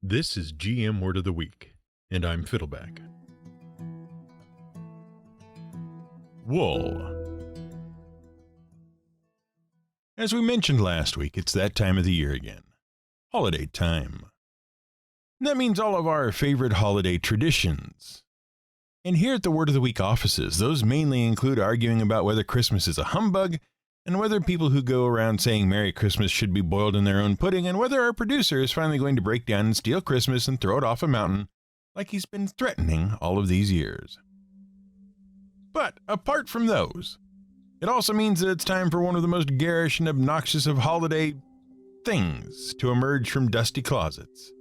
This is GM Word of the Week, and I'm Fiddleback. Wool. As we mentioned last week, it's that time of the year again. Holiday time. And that means all of our favorite holiday traditions. And here at the Word of the Week offices, those mainly include arguing about whether Christmas is a humbug, and whether people who go around saying Merry Christmas should be boiled in their own pudding, and whether our producer is finally going to break down and steal Christmas and throw it off a mountain like he's been threatening all of these years. But apart from those, it also means that it's time for one of the most garish and obnoxious of holiday things to emerge from dusty closets.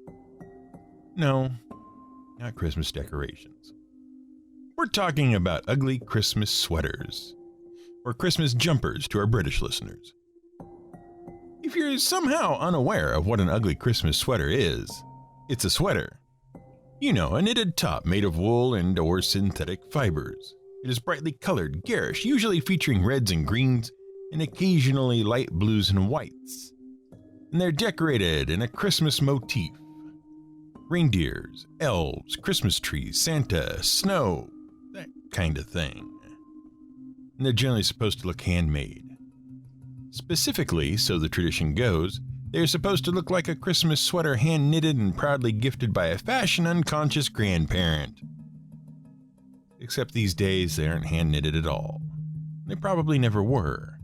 No, not Christmas decorations. We're talking about ugly Christmas sweaters. Or Christmas jumpers to our British listeners. If you're somehow unaware of what an ugly Christmas sweater is, it's a sweater. You know, a knitted top made of wool and or synthetic fibers. It is brightly colored, garish, usually featuring reds and greens, and occasionally light blues and whites. And they're decorated in a Christmas motif. Reindeers, elves, Christmas trees, Santa, snow, that kind of thing. And they're generally supposed to look handmade. Specifically, so the tradition goes, they are supposed to look like a Christmas sweater hand-knitted and proudly gifted by a fashion-unconscious grandparent. Except these days, they aren't hand-knitted at all. They probably never were.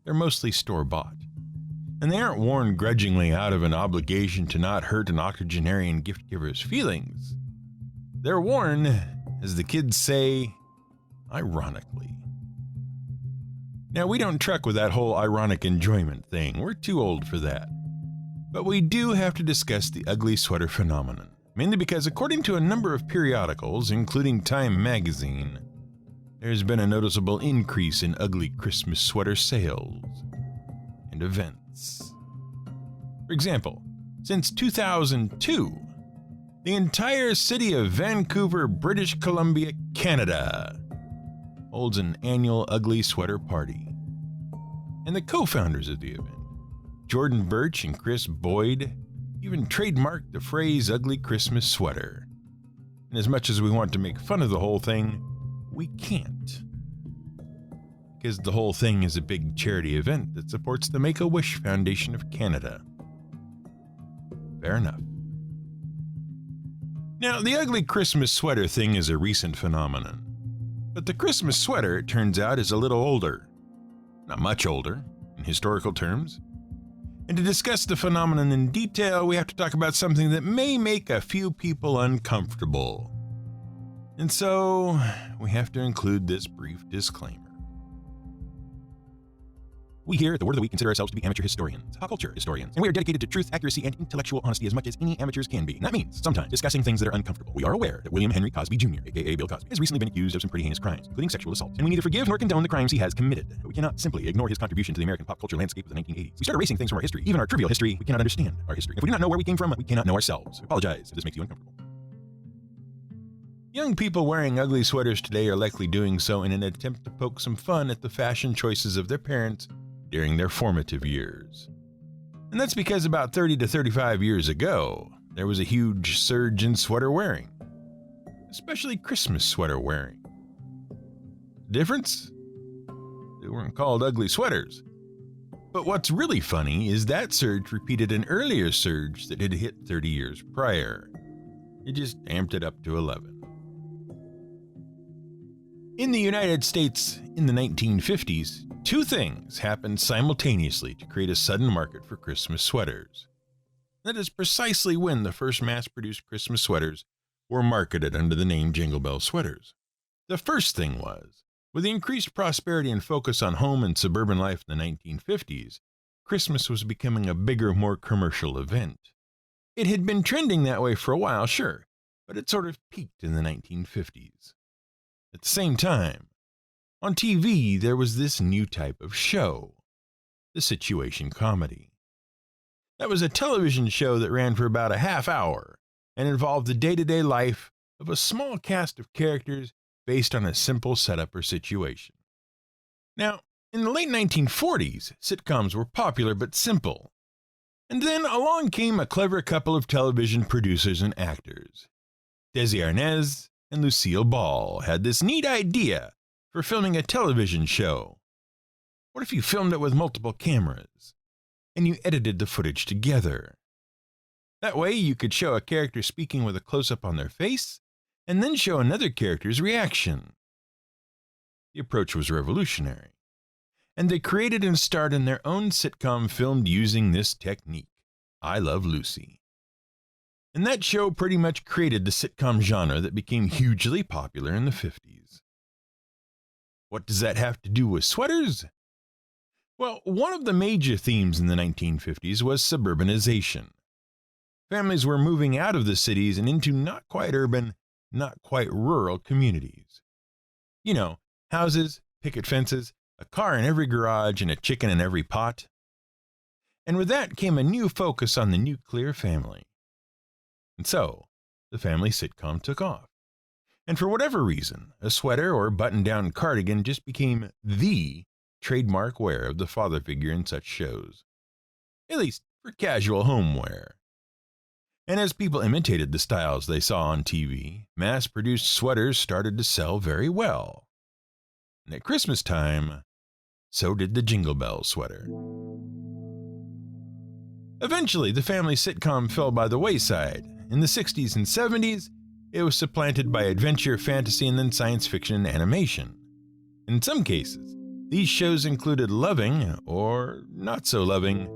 They're mostly store-bought. And they aren't worn grudgingly out of an obligation to not hurt an octogenarian gift-giver's feelings. They're worn, as the kids say, ironically. Now, we don't truck with that whole ironic enjoyment thing. We're too old for that. But we do have to discuss the ugly sweater phenomenon, mainly because according to a number of periodicals, including Time magazine, there's been a noticeable increase in ugly Christmas sweater sales and events. For example, since 2002, the entire city of Vancouver, British Columbia, Canada, holds an annual ugly sweater party. And the co-founders of the event, Jordan Birch and Chris Boyd, even trademarked the phrase ugly Christmas sweater. And as much as we want to make fun of the whole thing, we can't. Because the whole thing is a big charity event that supports the Make-A-Wish Foundation of Canada. Fair enough. Now, the ugly Christmas sweater thing is a recent phenomenon. But the Christmas sweater, it turns out, is a little older. Not much older, in historical terms. And to discuss the phenomenon in detail, we have to talk about something that may make a few people uncomfortable. And so, we have to include this brief disclaimer. We here at the Word of the Week consider ourselves to be amateur historians, pop culture historians, and we are dedicated to truth, accuracy, and intellectual honesty as much as any amateurs can be. And that means sometimes discussing things that are uncomfortable. We are aware that William Henry Cosby Jr., aka Bill Cosby, has recently been accused of some pretty heinous crimes, including sexual assault, and we neither forgive nor condone the crimes he has committed. But we cannot simply ignore his contribution to the American pop culture landscape of the 1980s. We start erasing things from our history, even our trivial history. We cannot understand our history. If we do not know where we came from, we cannot know ourselves. We apologize if this makes you uncomfortable. Young people wearing ugly sweaters today are likely doing so in an attempt to poke some fun at the fashion choices of their parents during their formative years. And that's because about 30 to 35 years ago, there was a huge surge in sweater wearing, especially Christmas sweater wearing. Difference? They weren't called ugly sweaters. But what's really funny is that surge repeated an earlier surge that had hit 30 years prior. It just amped it up to 11. In the United States in the 1950s, two things happened simultaneously to create a sudden market for Christmas sweaters. That is precisely when the first mass-produced Christmas sweaters were marketed under the name Jingle Bell sweaters. The first thing was, with the increased prosperity and focus on home and suburban life in the 1950s, Christmas was becoming a bigger, more commercial event. It had been trending that way for a while, sure, but it sort of peaked in the 1950s. At the same time, on TV, there was this new type of show, the situation comedy. That was a television show that ran for about a half hour and involved the day-to-day life of a small cast of characters based on a simple setup or situation. Now, in the late 1940s, sitcoms were popular but simple. And then along came a clever couple of television producers and actors. Desi Arnaz and Lucille Ball had this neat idea for filming a television show. What if you filmed it with multiple cameras, and you edited the footage together? That way you could show a character speaking with a close-up on their face, and then show another character's reaction. The approach was revolutionary, and they created and starred in their own sitcom filmed using this technique, I Love Lucy. And that show pretty much created the sitcom genre that became hugely popular in the 50s. What does that have to do with sweaters? Well, one of the major themes in the 1950s was suburbanization. Families were moving out of the cities and into not quite urban, not quite rural communities. You know, houses, picket fences, a car in every garage, and a chicken in every pot. And with that came a new focus on the nuclear family. And so, the family sitcom took off. And for whatever reason, a sweater or button-down cardigan just became the trademark wear of the father figure in such shows. At least for casual home wear. And as people imitated the styles they saw on TV, mass-produced sweaters started to sell very well. And at Christmas time, so did the Jingle Bell sweater. Eventually, the family sitcom fell by the wayside. In the 60s and 70s, it was supplanted by adventure, fantasy, and then science fiction and animation. In some cases, these shows included loving, or not so loving,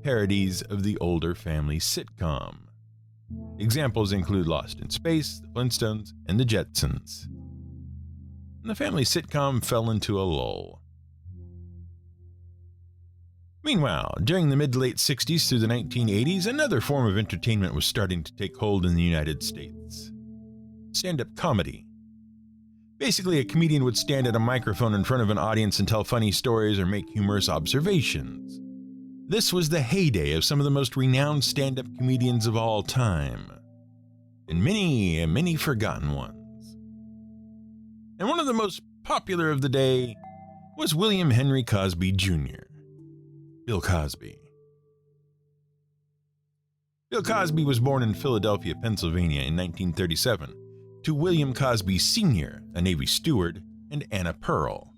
parodies of the older family sitcom. Examples include Lost in Space, The Flintstones, and The Jetsons. And the family sitcom fell into a lull. Meanwhile, during the mid-to-late 60s through the 1980s, another form of entertainment was starting to take hold in the United States. Stand-up comedy. Basically, a comedian would stand at a microphone in front of an audience and tell funny stories or make humorous observations. This was the heyday of some of the most renowned stand-up comedians of all time, and many forgotten ones. And one of the most popular of the day was William Henry Cosby Jr., Bill Cosby. Bill Cosby was born in Philadelphia, Pennsylvania in 1937 to William Cosby Sr., a Navy steward, and Anna Pearl.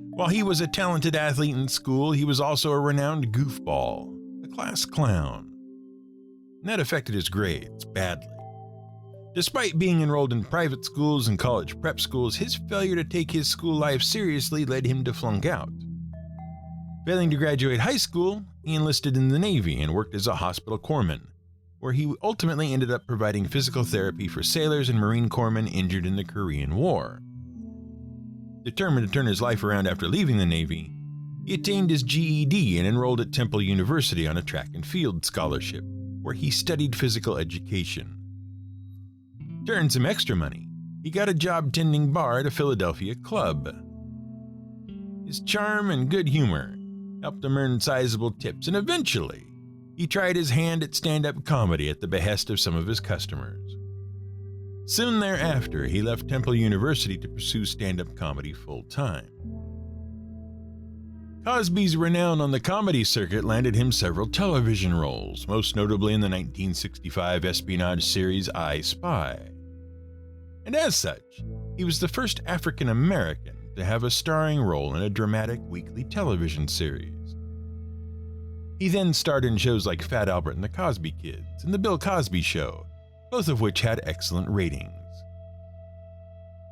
While he was a talented athlete in school, he was also a renowned goofball, a class clown. And that affected his grades badly. Despite being enrolled in private schools and college prep schools, his failure to take his school life seriously led him to flunk out. Failing to graduate high school, he enlisted in the Navy and worked as a hospital corpsman, where he ultimately ended up providing physical therapy for sailors and Marine corpsmen injured in the Korean War. Determined to turn his life around after leaving the Navy, he attained his GED and enrolled at Temple University on a track and field scholarship, where he studied physical education. To earn some extra money, he got a job tending bar at a Philadelphia club. His charm and good humor helped him earn sizable tips, and eventually, he tried his hand at stand-up comedy at the behest of some of his customers. Soon thereafter, he left Temple University to pursue stand-up comedy full-time. Cosby's renown on the comedy circuit landed him several television roles, most notably in the 1965 espionage series I Spy. And as such, he was the first African American to have a starring role in a dramatic weekly television series. He then starred in shows like Fat Albert and the Cosby Kids and The Bill Cosby Show, both of which had excellent ratings.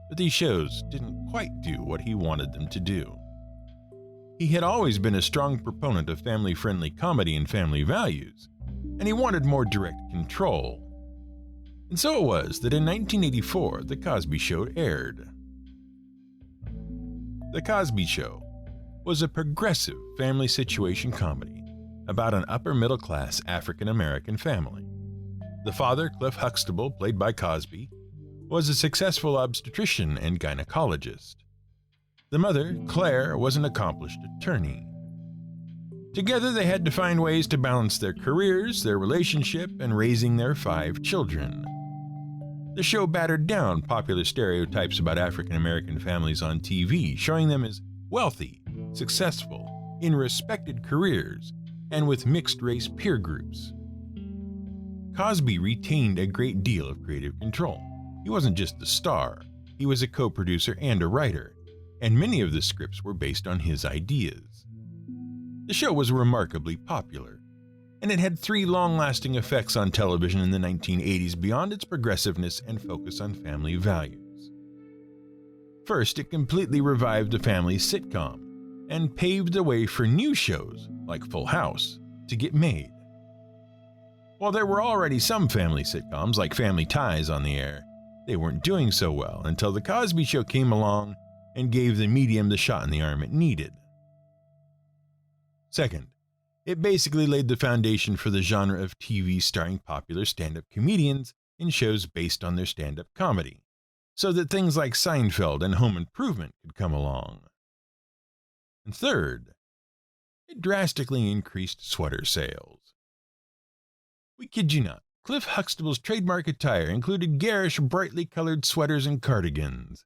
But these shows didn't quite do what he wanted them to do. He had always been a strong proponent of family-friendly comedy and family values, and he wanted more direct control. And so it was that in 1984, The Cosby Show aired. The Cosby Show was a progressive family situation comedy about an upper-middle-class African-American family. The father, Cliff Huxtable, played by Cosby, was a successful obstetrician and gynecologist. The mother, Claire, was an accomplished attorney. Together, they had to find ways to balance their careers, their relationship, and raising their 5 children. The show battered down popular stereotypes about African-American families on TV, showing them as wealthy, successful, in respected careers, and with mixed-race peer groups. Cosby retained a great deal of creative control. He wasn't just the star, he was a co-producer and a writer, and many of the scripts were based on his ideas. The show was remarkably popular, and it had 3 long-lasting effects on television in the 1980s beyond its progressiveness and focus on family values. First, it completely revived the family sitcom and paved the way for new shows, like Full House, to get made. While there were already some family sitcoms, like Family Ties, on the air, they weren't doing so well until The Cosby Show came along and gave the medium the shot in the arm it needed. Second, it basically laid the foundation for the genre of TV starring popular stand-up comedians in shows based on their stand-up comedy, so that things like Seinfeld and Home Improvement could come along. And third, it drastically increased sweater sales. We kid you not, Cliff Huxtable's trademark attire included garish, brightly colored sweaters and cardigans.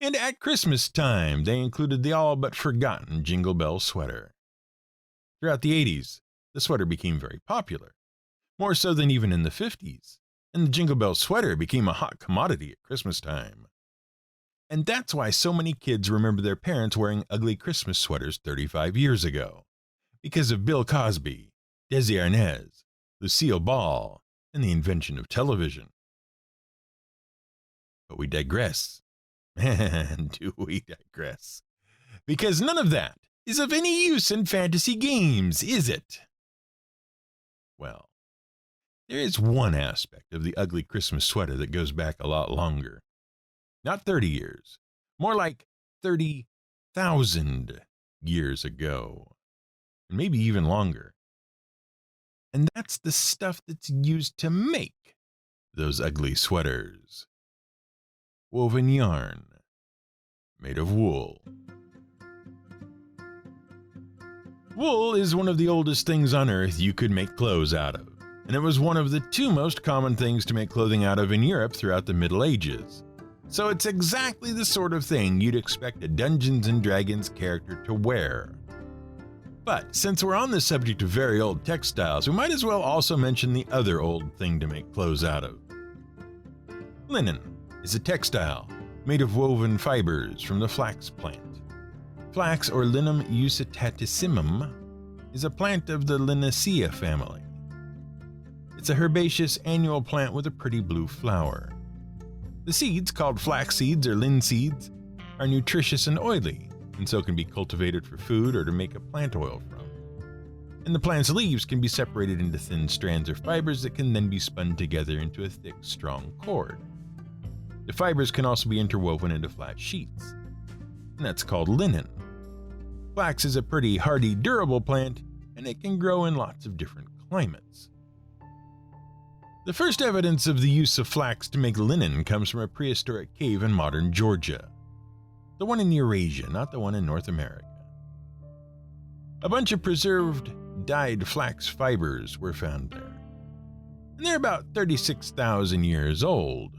And at Christmas time, they included the all-but-forgotten Jingle Bell sweater. Throughout the 80s, the sweater became very popular, more so than even in the 50s, and the Jingle Bell sweater became a hot commodity at Christmas time. And that's why so many kids remember their parents wearing ugly Christmas sweaters 35 years ago, because of Bill Cosby, Desi Arnaz, Lucille Ball, and the invention of television. But we digress. And do we digress? Because none of that is of any use in fantasy games, is it? Well, there is one aspect of the ugly Christmas sweater that goes back a lot longer. Not 30 years, more like 30,000 years ago, and maybe even longer. And that's the stuff that's used to make those ugly sweaters. Woven yarn, made of wool. Wool is one of the oldest things on earth you could make clothes out of, and it was one of the 2 most common things to make clothing out of in Europe throughout the Middle Ages. So it's exactly the sort of thing you'd expect a Dungeons & Dragons character to wear. But since we're on the subject of very old textiles, we might as well also mention the other old thing to make clothes out of. Linen is a textile made of woven fibers from the flax plant. Flax, or Linum usitatissimum, is a plant of the Linaceae family. It's a herbaceous annual plant with a pretty blue flower. The seeds, called flax seeds or linseeds, are nutritious and oily, and so can be cultivated for food or to make a plant oil from. And the plant's leaves can be separated into thin strands or fibers that can then be spun together into a thick, strong cord. The fibers can also be interwoven into flat sheets, and that's called linen. Flax is a pretty hardy, durable plant, and it can grow in lots of different climates. The first evidence of the use of flax to make linen comes from a prehistoric cave in modern Georgia. The one in Eurasia, not the one in North America. A bunch of preserved, dyed flax fibers were found there, and they're about 36,000 years old.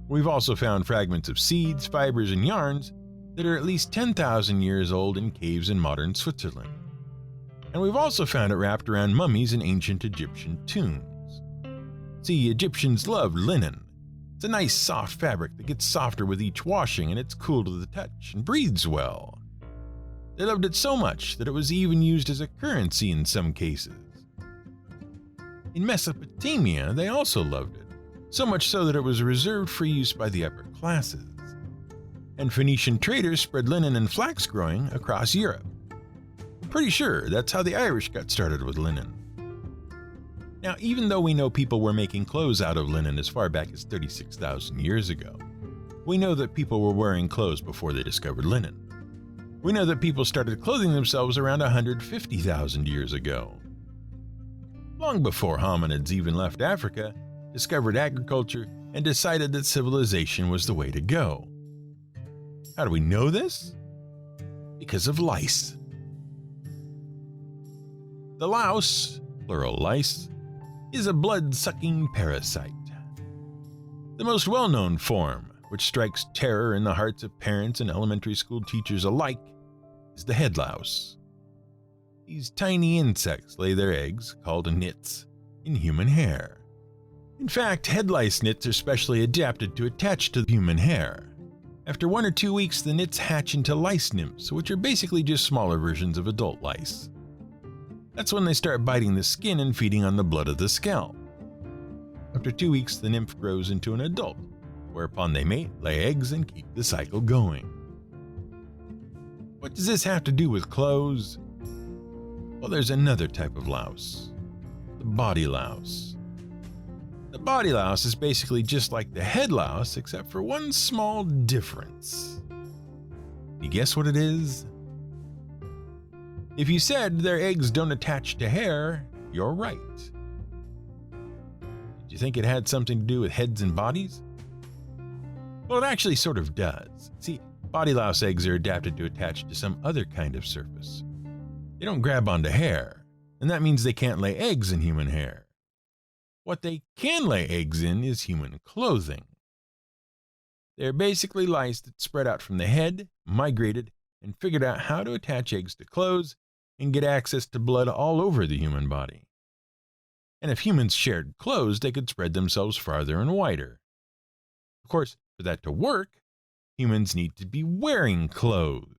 We've also found fragments of seeds, fibers, and yarns that are at least 10,000 years old in caves in modern Switzerland. And we've also found it wrapped around mummies in ancient Egyptian tombs. See, Egyptians loved linen. It's a nice soft fabric that gets softer with each washing, and it's cool to the touch and breathes well. They loved it so much that it was even used as a currency in some cases. In Mesopotamia, they also loved it, so much so that it was reserved for use by the upper classes. And Phoenician traders spread linen and flax growing across Europe. I'm pretty sure that's how the Irish got started with linen. Now, even though we know people were making clothes out of linen as far back as 36,000 years ago, we know that people were wearing clothes before they discovered linen. We know that people started clothing themselves around 150,000 years ago. Long before hominids even left Africa, discovered agriculture, and decided that civilization was the way to go. How do we know this? Because of lice. The louse, plural lice, is a blood-sucking parasite. The most well-known form, which strikes terror in the hearts of parents and elementary school teachers alike, is the head louse. These tiny insects lay their eggs, called nits, in human hair. In fact, head lice nits are specially adapted to attach to human hair. After 1 or 2 weeks, the nits hatch into lice nymphs, which are basically just smaller versions of adult lice. That's when they start biting the skin and feeding on the blood of the scalp. After 2 weeks, the nymph grows into an adult, whereupon they mate, lay eggs, and keep the cycle going. What does this have to do with clothes? Well, there's another type of louse, the body louse. The body louse is basically just like the head louse, except for one small difference. You guess what it is? If you said their eggs don't attach to hair, you're right. Did you think it had something to do with heads and bodies? Well, it actually sort of does. See, body louse eggs are adapted to attach to some other kind of surface. They don't grab onto hair, and that means they can't lay eggs in human hair. What they can lay eggs in is human clothing. They're basically lice that spread out from the head, migrated, and figured out how to attach eggs to clothes and get access to blood all over the human body. And if humans shared clothes, they could spread themselves farther and wider. Of course, for that to work, humans need to be wearing clothes.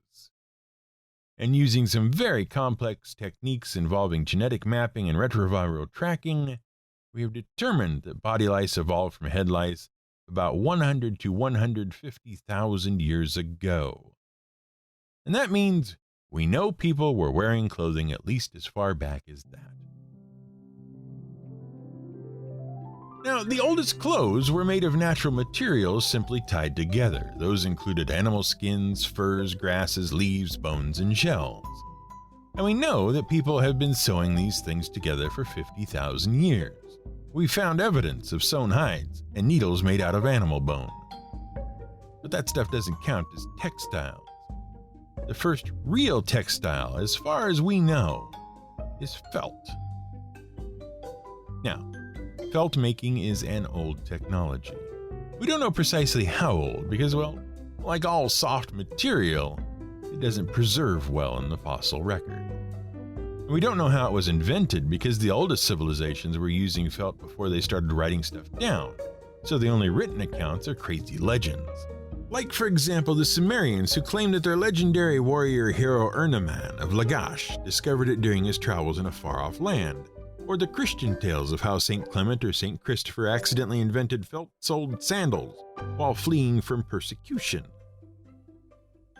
And using some very complex techniques involving genetic mapping and retroviral tracking, we have determined that body lice evolved from head lice about 100 to 150,000 years ago. And that means we know people were wearing clothing at least as far back as that. Now, the oldest clothes were made of natural materials simply tied together. Those included animal skins, furs, grasses, leaves, bones, and shells. And we know that people have been sewing these things together for 50,000 years. We found evidence of sewn hides and needles made out of animal bone. But that stuff doesn't count as textiles. The first real textile, as far as we know, is felt. Now, felt making is an old technology. We don't know precisely how old because, well, like all soft material, it doesn't preserve well in the fossil record. We don't know how it was invented because the oldest civilizations were using felt before they started writing stuff down, so the only written accounts are crazy legends. Like, for example, the Sumerians who claimed that their legendary warrior hero Urnamman of Lagash discovered it during his travels in a far-off land, or the Christian tales of how St. Clement or St. Christopher accidentally invented felt-soled sandals while fleeing from persecution.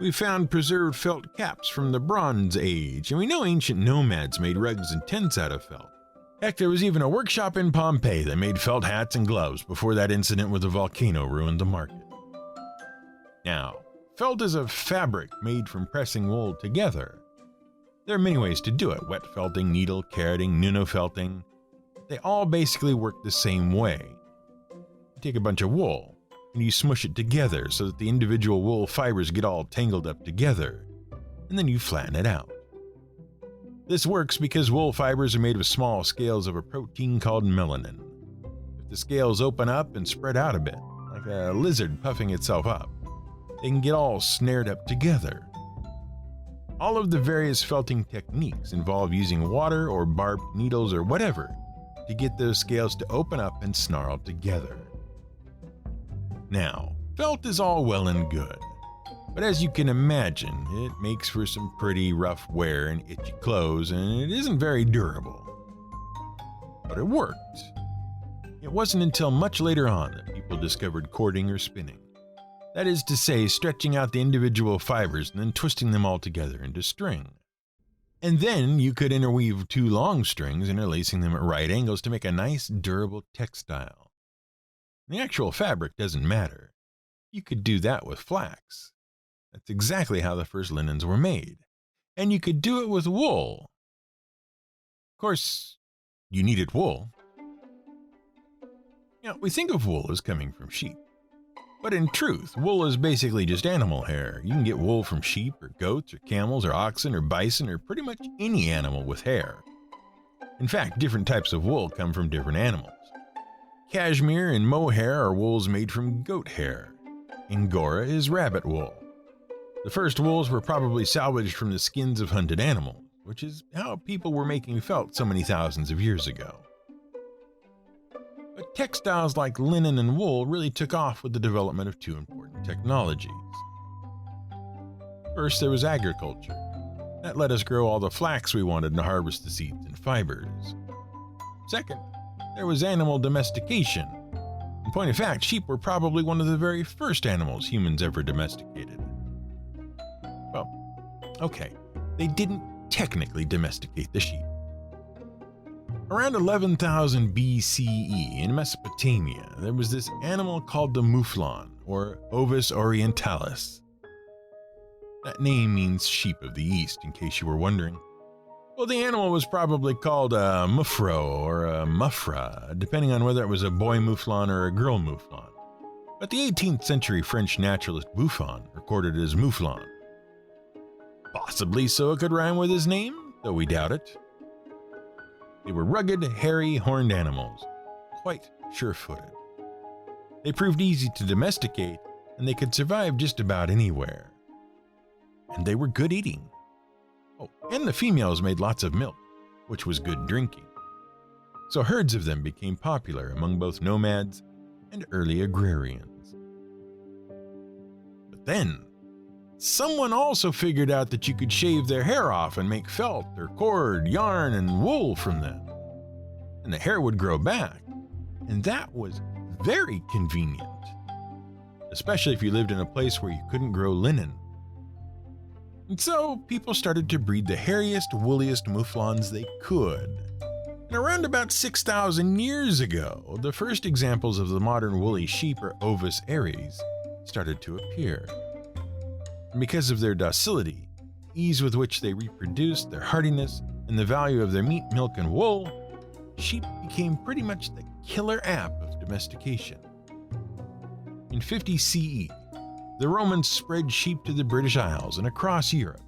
We found preserved felt caps from the Bronze Age, and we know ancient nomads made rugs and tents out of felt. Heck, there was even a workshop in Pompeii that made felt hats and gloves before that incident with the volcano ruined the market. Now, felt is a fabric made from pressing wool together. There are many ways to do it: wet felting, needle carroting, nuno-felting. They all basically work the same way. You take a bunch of wool, and you smush it together so that the individual wool fibers get all tangled up together, and then you flatten it out. This works because wool fibers are made of small scales of a protein called melanin. If the scales open up and spread out a bit, like a lizard puffing itself up, they can get all snared up together. All of the various felting techniques involve using water or barbed needles or whatever to get those scales to open up and snarl together. Now, felt is all well and good, but as you can imagine, it makes for some pretty rough wear and itchy clothes, and it isn't very durable. But it worked. It wasn't until much later on that people discovered cording or spinning. That is to say, stretching out the individual fibers and then twisting them all together into string. And then you could interweave 2 long strings, interlacing them at right angles to make a nice, durable textile. The actual fabric doesn't matter. You could do that with flax. That's exactly how the first linens were made. And you could do it with wool. Of course, you needed wool. Now, we think of wool as coming from sheep. But in truth, wool is basically just animal hair. You can get wool from sheep or goats or camels or oxen or bison or pretty much any animal with hair. In fact, different types of wool come from different animals. Cashmere and mohair are wools made from goat hair. Angora is rabbit wool. The first wools were probably salvaged from the skins of hunted animals. which is how people were making felt so many thousands of years ago. But textiles like linen and wool really took off with the development of two important technologies. First, there was agriculture. That let us grow all the flax we wanted and harvest the seeds and fibers. Second, there was animal domestication. In point of fact, sheep were probably one of the very first animals humans ever domesticated. Well, okay, they didn't technically domesticate the sheep. Around 11,000 BCE in Mesopotamia, there was this animal called the mouflon, or Ovis orientalis. That name means sheep of the east, in case you were wondering. Well, the animal was probably called a muffro or a muffra, depending on whether it was a boy mouflon or a girl mouflon. But the 18th century French naturalist Buffon recorded it as mouflon. Possibly so it could rhyme with his name, though we doubt it. They were rugged, hairy, horned animals, quite sure-footed. They proved easy to domesticate, and they could survive just about anywhere. And they were good eating. Oh, and the females made lots of milk, which was good drinking. So herds of them became popular among both nomads and early agrarians. But then, someone also figured out that you could shave their hair off and make felt or cord, yarn, and wool from them. And the hair would grow back. And that was very convenient, especially if you lived in a place where you couldn't grow linen. And so people started to breed the hairiest, wooliest mouflons they could. And around about 6,000 years ago, the first examples of the modern woolly sheep, or Ovis aries, started to appear. And because of their docility, ease with which they reproduced, their hardiness, and the value of their meat, milk, and wool, sheep became pretty much the killer app of domestication. In 50 CE, the Romans spread sheep to the British Isles and across Europe.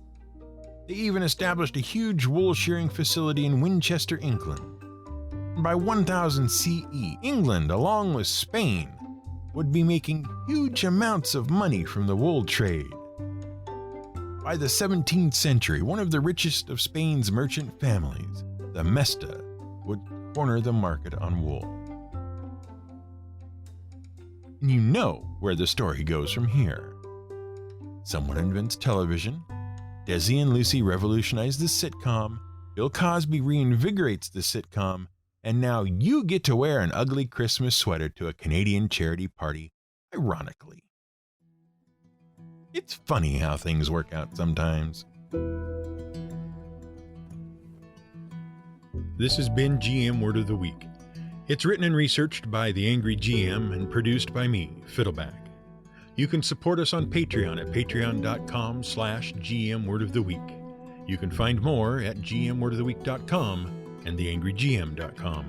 They even established a huge wool shearing facility in Winchester, England. And by 1000 CE, England, along with Spain, would be making huge amounts of money from the wool trade. By the 17th century, one of the richest of Spain's merchant families, the Mesta, would corner the market on wool. And you know where the story goes from here. Someone invents television, Desi and Lucy revolutionize the sitcom, Bill Cosby reinvigorates the sitcom, and now you get to wear an ugly Christmas sweater to a Canadian charity party, ironically. It's funny how things work out sometimes. This has been GM Word of the Week. It's written and researched by The Angry GM and produced by me, Fiddleback. You can support us on Patreon at patreon.com/GMWordOfTheWeek. You can find more at gmwordoftheweek.com and theangrygm.com.